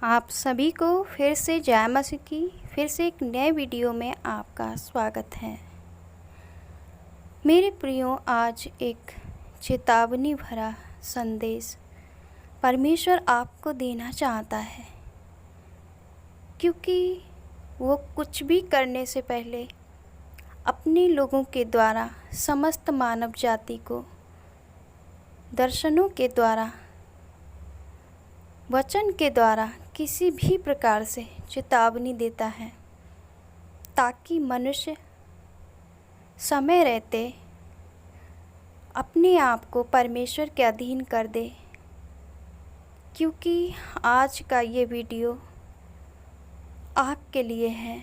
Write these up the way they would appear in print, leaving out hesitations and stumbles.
आप सभी को फिर से जय मसीह की फिर से एक नए वीडियो में आपका स्वागत है। मेरे प्रियो, आज एक चेतावनी भरा संदेश परमेश्वर आपको देना चाहता है, क्योंकि वो कुछ भी करने से पहले अपने लोगों के द्वारा समस्त मानव जाति को दर्शनों के द्वारा, वचन के द्वारा किसी भी प्रकार से चेतावनी देता है, ताकि मनुष्य समय रहते अपने आप को परमेश्वर के अधीन कर दे। क्योंकि आज का ये वीडियो आपके लिए है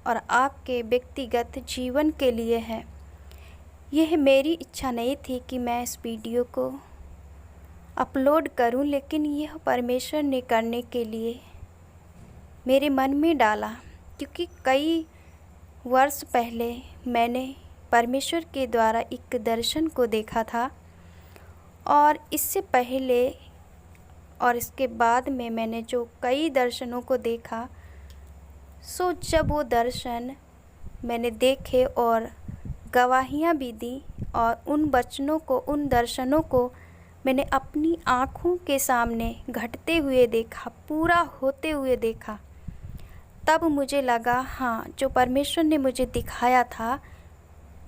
और आपके व्यक्तिगत जीवन के लिए है। यह मेरी इच्छा नहीं थी कि मैं इस वीडियो को अपलोड करूं, लेकिन यह परमेश्वर ने करने के लिए मेरे मन में डाला। क्योंकि कई वर्ष पहले मैंने परमेश्वर के द्वारा एक दर्शन को देखा था, और इससे पहले और इसके बाद में मैंने जो कई दर्शनों को देखा, सो जब वो दर्शन मैंने देखे और गवाहियाँ भी दी और उन वचनों को, उन दर्शनों को मैंने अपनी आँखों के सामने घटते हुए देखा, पूरा होते हुए देखा, तब मुझे लगा हाँ, जो परमेश्वर ने मुझे दिखाया था,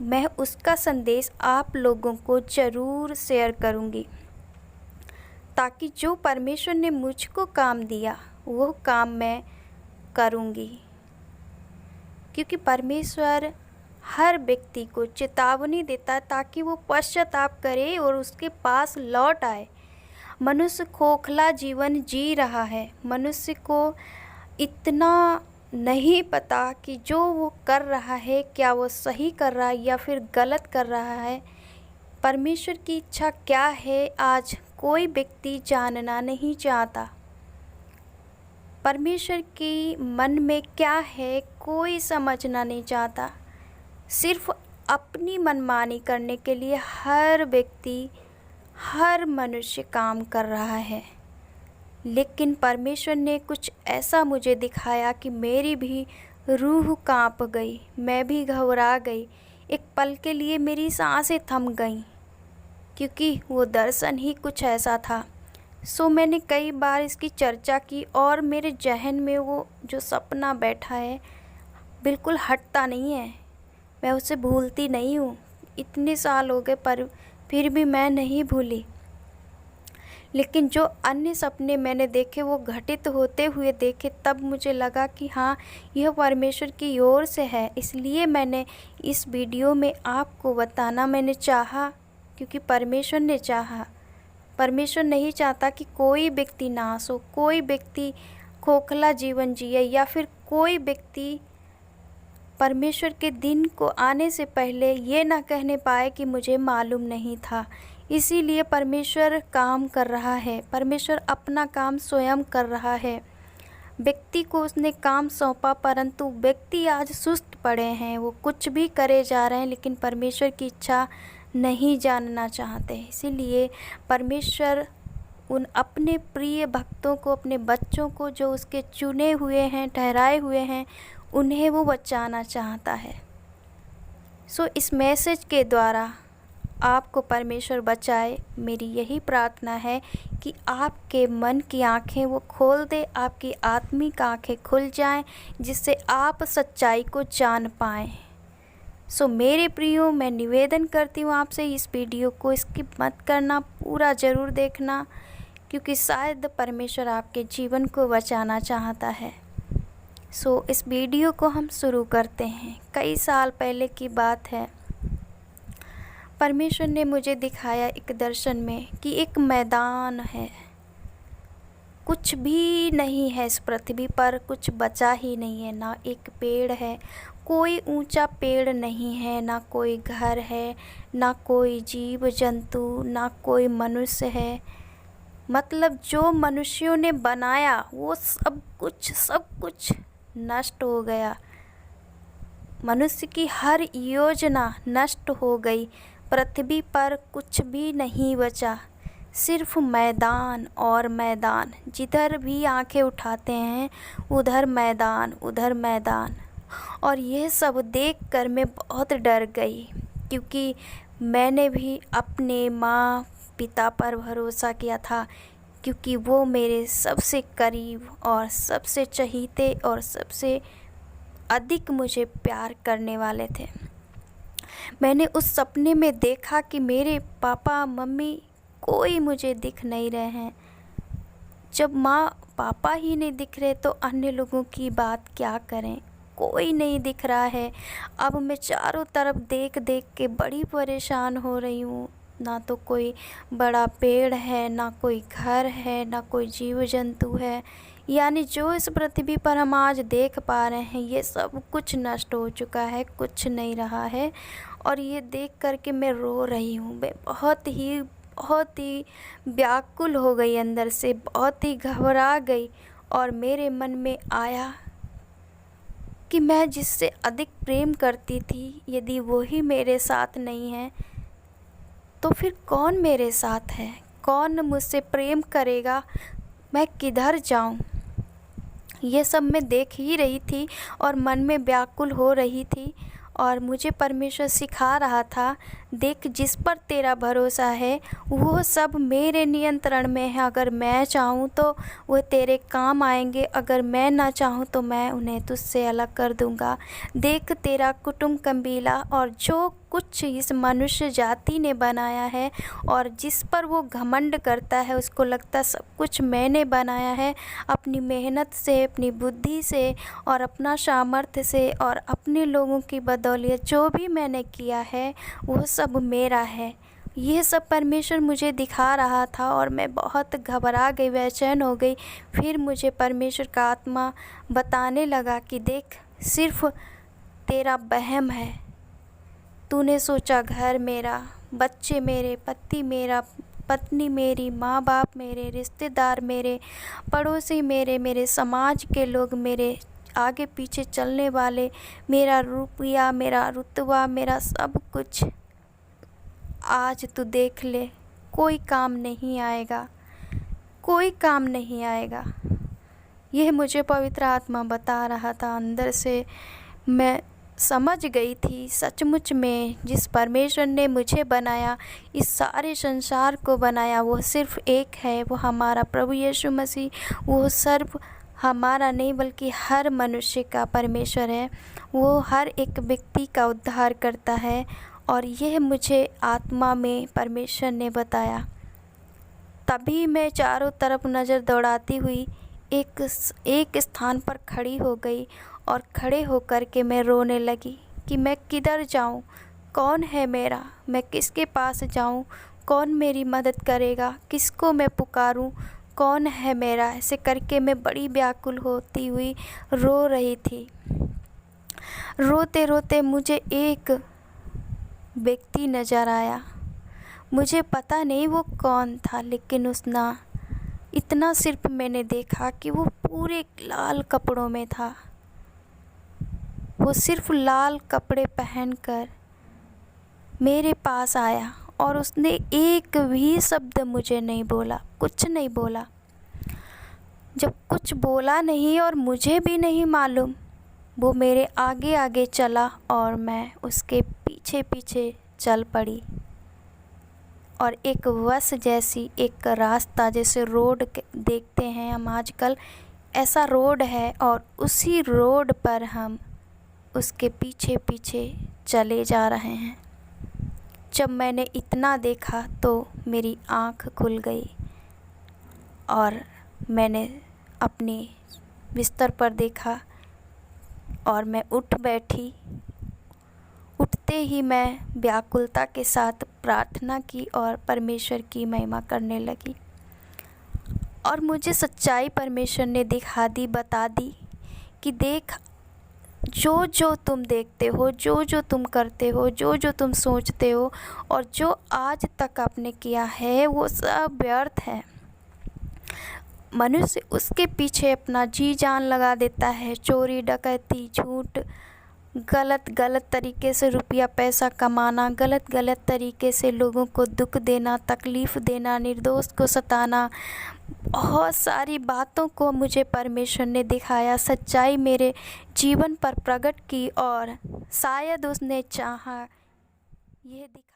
मैं उसका संदेश आप लोगों को ज़रूर शेयर करूँगी, ताकि जो परमेश्वर ने मुझको काम दिया वो काम मैं करूँगी। क्योंकि परमेश्वर हर व्यक्ति को चेतावनी देता है ताकि वो पश्चाताप करे और उसके पास लौट आए। मनुष्य खोखला जीवन जी रहा है। मनुष्य को इतना नहीं पता कि जो वो कर रहा है क्या वो सही कर रहा है या फिर गलत कर रहा है। परमेश्वर की इच्छा क्या है आज कोई व्यक्ति जानना नहीं चाहता। परमेश्वर की मन में क्या है कोई समझना नहीं चाहता। सिर्फ अपनी मनमानी करने के लिए हर व्यक्ति, हर मनुष्य काम कर रहा है। लेकिन परमेश्वर ने कुछ ऐसा मुझे दिखाया कि मेरी भी रूह कांप गई, मैं भी घबरा गई। एक पल के लिए मेरी सांसें थम गईं, क्योंकि वो दर्शन ही कुछ ऐसा था। सो मैंने कई बार इसकी चर्चा की और मेरे जहन में वो जो सपना बैठा है बिल्कुल हटता नहीं है। मैं उसे भूलती नहीं हूँ। इतने साल हो गए पर फिर भी मैं नहीं भूली। लेकिन जो अन्य सपने मैंने देखे वो घटित होते हुए देखे, तब मुझे लगा कि हाँ, यह परमेश्वर की ओर से है। इसलिए मैंने इस वीडियो में आपको बताना मैंने चाहा, क्योंकि परमेश्वर ने चाहा। परमेश्वर नहीं चाहता कि कोई व्यक्ति नाश हो, कोई व्यक्ति खोखला जीवन जिए, या फिर कोई व्यक्ति परमेश्वर के दिन को आने से पहले ये ना कहने पाए कि मुझे मालूम नहीं था। इसीलिए परमेश्वर काम कर रहा है। परमेश्वर अपना काम स्वयं कर रहा है। व्यक्ति को उसने काम सौंपा, परंतु व्यक्ति आज सुस्त पड़े हैं। वो कुछ भी करे जा रहे हैं, लेकिन परमेश्वर की इच्छा नहीं जानना चाहते। इसीलिए परमेश्वर उन अपने प्रिय भक्तों को, अपने बच्चों को, जो उसके चुने हुए हैं, ठहराए हुए हैं, उन्हें वो बचाना चाहता है। सो इस मैसेज के द्वारा आपको परमेश्वर बचाए। मेरी यही प्रार्थना है कि आपके मन की आँखें वो खोल दे, आपकी आत्मिक आँखें खुल जाएं, जिससे आप सच्चाई को जान पाएं। सो मेरे प्रियो, मैं निवेदन करती हूँ आपसे, इस वीडियो को स्किप मत करना, पूरा ज़रूर देखना, क्योंकि शायद परमेश्वर आपके जीवन को बचाना चाहता है। सो इस वीडियो को हम शुरू करते हैं। कई साल पहले की बात है। परमेश्वर ने मुझे दिखाया एक दर्शन में कि एक मैदान है, कुछ भी नहीं है इस पृथ्वी पर, कुछ बचा ही नहीं है। ना एक पेड़ है, कोई ऊंचा पेड़ नहीं है, ना कोई घर है, ना कोई जीव जंतु, ना कोई मनुष्य है। मतलब जो मनुष्यों ने बनाया वो सब कुछ नष्ट हो गया। मनुष्य की हर योजना नष्ट हो गई। पृथ्वी पर कुछ भी नहीं बचा। सिर्फ मैदान और मैदान, जिधर भी आंखें उठाते हैं उधर मैदान, उधर मैदान। और यह सब देखकर मैं बहुत डर गई, क्योंकि मैंने भी अपने माँ पिता पर भरोसा किया था, क्योंकि वो मेरे सबसे करीब और सबसे चहीते और सबसे अधिक मुझे प्यार करने वाले थे। मैंने उस सपने में देखा कि मेरे पापा मम्मी कोई मुझे दिख नहीं रहे हैं। जब माँ पापा ही नहीं दिख रहे तो अन्य लोगों की बात क्या करें, कोई नहीं दिख रहा है। अब मैं चारों तरफ देख देख के बड़ी परेशान हो रही हूँ। ना तो कोई बड़ा पेड़ है, ना कोई घर है, ना कोई जीव जंतु है। यानी जो इस पृथ्वी पर हम आज देख पा रहे हैं ये सब कुछ नष्ट हो चुका है, कुछ नहीं रहा है। और ये देख कर के मैं रो रही हूँ। मैं बहुत ही व्याकुल हो गई, अंदर से बहुत ही घबरा गई। और मेरे मन में आया कि मैं जिससे अधिक प्रेम करती थी, यदि वो ही मेरे साथ नहीं है तो फिर कौन मेरे साथ है, कौन मुझसे प्रेम करेगा, मैं किधर जाऊं। ये सब मैं देख ही रही थी और मन में व्याकुल हो रही थी। और मुझे परमेश्वर सिखा रहा था, देख जिस पर तेरा भरोसा है वो सब मेरे नियंत्रण में है। अगर मैं चाहूँ तो वो तेरे काम आएंगे, अगर मैं ना चाहूँ तो मैं उन्हें तुझसे अलग कर दूँगा। देख तेरा कुटुंब कबीला और जो कुछ इस मनुष्य जाति ने बनाया है और जिस पर वो घमंड करता है, उसको लगता सब कुछ मैंने बनाया है, अपनी मेहनत से, अपनी बुद्धि से और अपना सामर्थ्य से और अपने लोगों की बदौलत जो भी मैंने किया है वो सब मेरा है। ये सब परमेश्वर मुझे दिखा रहा था और मैं बहुत घबरा गई, बेचैन हो गई। फिर मुझे परमेश्वर का आत्मा बताने लगा कि देख सिर्फ तेरा वहम है। तूने सोचा घर मेरा, बच्चे मेरे, पति मेरा, पत्नी मेरी, माँ बाप मेरे, रिश्तेदार मेरे, पड़ोसी मेरे, मेरे समाज के लोग, मेरे आगे पीछे चलने वाले, मेरा रुपया, मेरा रुतबा, मेरा सब कुछ। आज तू देख ले, कोई काम नहीं आएगा, कोई काम नहीं आएगा। यह मुझे पवित्र आत्मा बता रहा था। अंदर से मैं समझ गई थी सचमुच में जिस परमेश्वर ने मुझे बनाया, इस सारे संसार को बनाया, वो सिर्फ एक है, वो हमारा प्रभु यीशु मसीह। वो सिर्फ हमारा नहीं बल्कि हर मनुष्य का परमेश्वर है। वो हर एक व्यक्ति का उद्धार करता है। और यह मुझे आत्मा में परमेश्वर ने बताया। तभी मैं चारों तरफ नज़र दौड़ाती हुई एक स्थान पर खड़ी हो गई और खड़े होकर के मैं रोने लगी कि मैं किधर जाऊं, कौन है मेरा, मैं किसके पास जाऊं, कौन मेरी मदद करेगा, किसको मैं पुकारूं, कौन है मेरा। ऐसे करके मैं बड़ी व्याकुल होती हुई रो रही थी। रोते रोते मुझे एक व्यक्ति नज़र आया। मुझे पता नहीं वो कौन था, लेकिन उसने इतना सिर्फ मैंने देखा कि वो पूरे लाल कपड़ों में था। वो सिर्फ लाल कपड़े पहनकर मेरे पास आया और उसने एक भी शब्द मुझे नहीं बोला, कुछ नहीं बोला। जब कुछ बोला नहीं और मुझे भी नहीं मालूम, वो मेरे आगे आगे चला और मैं उसके पीछे पीछे चल पड़ी। और एक बस जैसी एक रास्ता, जैसे रोड देखते हैं हम आजकल, ऐसा रोड है और उसी रोड पर हम उसके पीछे पीछे चले जा रहे हैं। जब मैंने इतना देखा तो मेरी आँख खुल गई और मैंने अपने बिस्तर पर देखा और मैं उठ बैठी। उठते ही मैं व्याकुलता के साथ प्रार्थना की और परमेश्वर की महिमा करने लगी। और मुझे सच्चाई परमेश्वर ने दिखा दी, बता दी कि देख, जो जो तुम देखते हो, जो जो तुम करते हो, जो जो तुम सोचते हो और जो आज तक आपने किया है वो सब व्यर्थ है। मनुष्य उसके पीछे अपना जी जान लगा देता है, चोरी डकैती, झूठ गलत गलत तरीके से रुपया पैसा कमाना, गलत गलत तरीके से लोगों को दुख देना, तकलीफ़ देना, निर्दोष को सताना, बहुत सारी बातों को मुझे परमेश्वर ने दिखाया, सच्चाई मेरे जीवन पर प्रकट की और शायद उसने चाहा यह दिखा